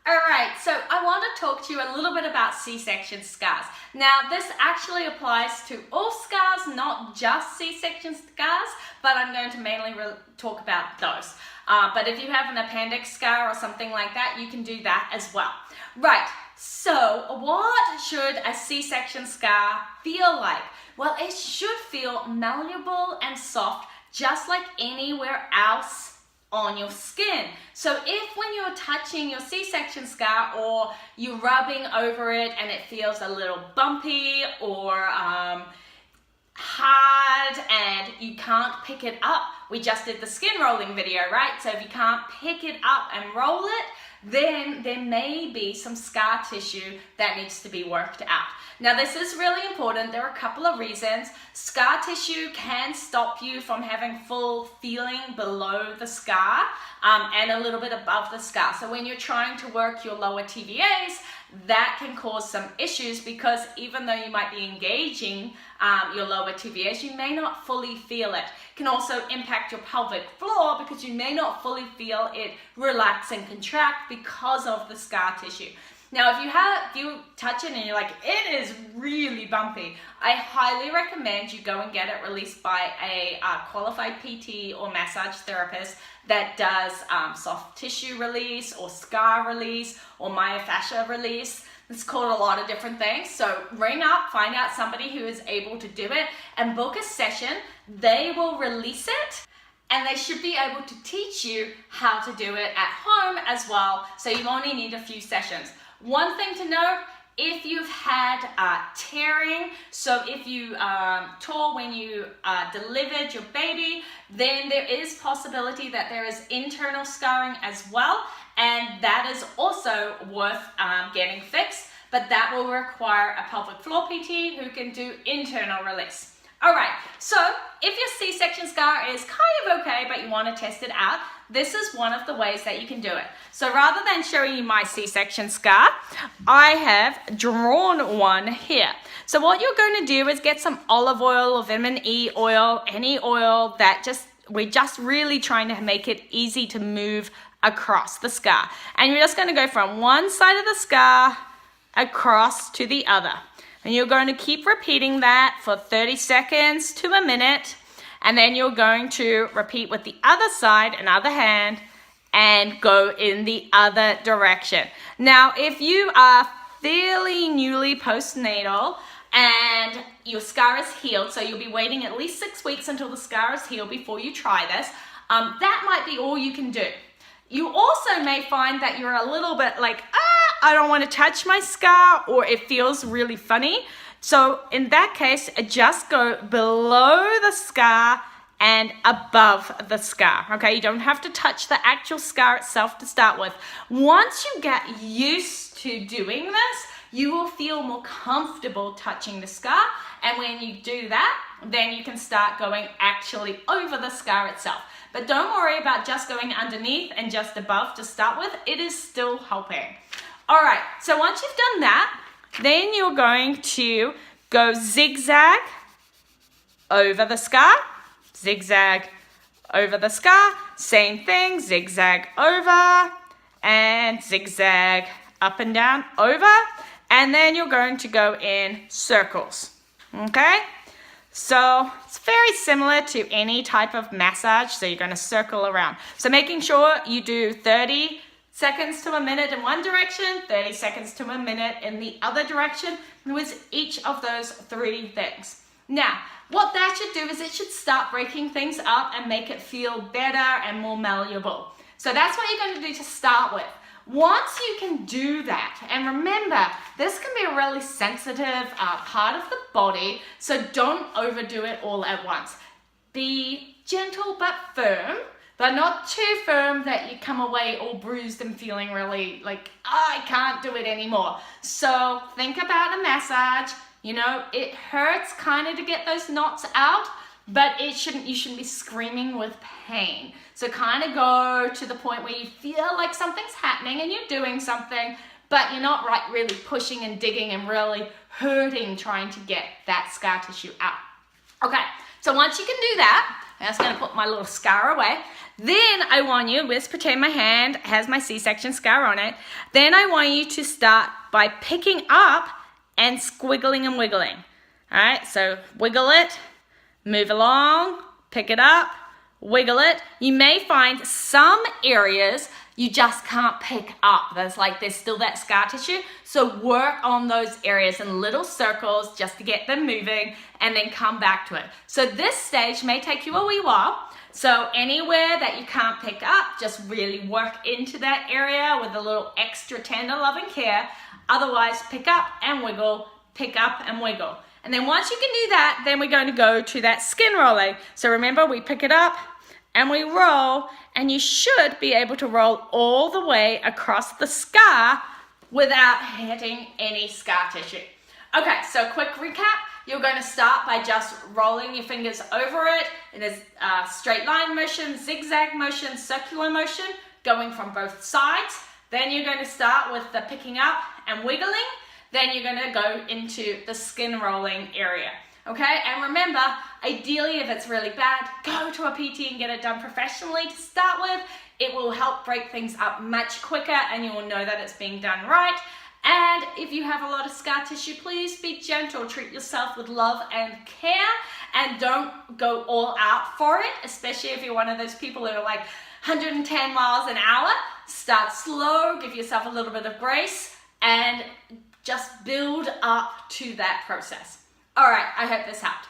Alright, so I want to talk to you a little bit about C-section scars. Now, this actually applies to all scars, not just C-section scars, but I'm going to mainly talk about those. But if you have an appendix scar or something like that, you can do that as well. Right, so what should a C-section scar feel like? Well, it should feel malleable and soft, just like anywhere else on your skin. So if when you're touching your C-section scar or you're rubbing over it and it feels a little bumpy or hard and you can't pick it up, we just did the skin rolling video, right? So if you can't pick it up and roll it, then there may be some scar tissue that needs to be worked out. Now, this is really important. There are a couple of reasons. Scar tissue can stop you from having full feeling below the scar and a little bit above the scar. So when you're trying to work your lower TVAs, that can cause some issues because even though you might be engaging your lower TVAs, you may not fully feel it. It can also impact your pelvic floor because you may not fully feel it relax and contract because of the scar tissue. Now, if you touch it and you're like, it is really bumpy, I highly recommend you go and get it released by a qualified PT or massage therapist that does soft tissue release or scar release or myofascia release. It's called a lot of different things. So ring up, find out somebody who is able to do it and book a session. They will release it. And they should be able to teach you how to do it at home as well. So you only need a few sessions. One thing to note, if you've had tearing, so if you tore when you delivered your baby, then there is possibility that there is internal scarring as well, and that is also worth getting fixed, but that will require a pelvic floor PT who can do internal release. Alright, so if your C-section scar is kind of okay, but you want to test it out, this is one of the ways that you can do it. So rather than showing you my C-section scar, I have drawn one here. So what you're going to do is get some olive oil or vitamin E oil, any oil that we're just really trying to make it easy to move across the scar. And you're just going to go from one side of the scar across to the other. And you're going to keep repeating that for 30 seconds to a minute. And then you're going to repeat with the other side, another hand, and go in the other direction. Now, if you are fairly newly postnatal and your scar is healed, so you'll be waiting at least 6 weeks until the scar is healed before you try this, that might be all you can do. You also may find that you're a little bit like, I don't want to touch my scar, or it feels really funny. So in that case, just go below the scar and above the scar, okay? You don't have to touch the actual scar itself to start with. Once you get used to doing this, you will feel more comfortable touching the scar. And when you do that, then you can start going actually over the scar itself. But don't worry about just going underneath and just above to start with. It is still helping. All right, so once you've done that, then you're going to go zigzag over the scar, zigzag over the scar, same thing, zigzag over, and zigzag up and down over, and then you're going to go in circles, okay? So it's very similar to any type of massage, so you're going to circle around. So making sure you do 30 seconds to a minute in one direction, 30 seconds to a minute in the other direction with each of those three things. Now, what that should do is it should start breaking things up and make it feel better and more malleable. So that's what you're going to do to start with. Once you can do that, and remember, this can be a really sensitive part of the body, so don't overdo it all at once. Be gentle but firm, but not too firm that you come away all bruised and feeling really like, I can't do it anymore. So think about a massage. You know, it hurts kind of to get those knots out, but you shouldn't be screaming with pain. So kind of go to the point where you feel like something's happening and you're doing something, but you're not really pushing and digging and really hurting trying to get that scar tissue out. Okay, so once you can do that, I'm just going to put my little scar away. Then I want you, let's pretend my hand has my C-section scar on it. Then I want you to start by picking up and squiggling and wiggling. All right, so wiggle it, move along, pick it up, wiggle it. You may find some areas you just can't pick up. There's still that scar tissue. So work on those areas in little circles just to get them moving and then come back to it. So this stage may take you a wee while. So anywhere that you can't pick up, just really work into that area with a little extra tender love and care. Otherwise, pick up and wiggle, pick up and wiggle. And then once you can do that, then we're going to go to that skin rolling. So remember, we pick it up and we roll, and you should be able to roll all the way across the scar without hitting any scar tissue. Okay, so quick recap. You're going to start by just rolling your fingers over it. It is a straight line motion, zigzag motion, circular motion, going from both sides. Then you're going to start with the picking up and wiggling. Then you're going to go into the skin rolling area. Okay, and remember, ideally, if it's really bad, go to a PT and get it done professionally to start with. It will help break things up much quicker, and you will know that it's being done right. And if you have a lot of scar tissue, please be gentle. Treat yourself with love and care, and don't go all out for it, especially if you're one of those people who are like 110 miles an hour. Start slow, give yourself a little bit of grace, and just build up to that process. All right, I hope this helped.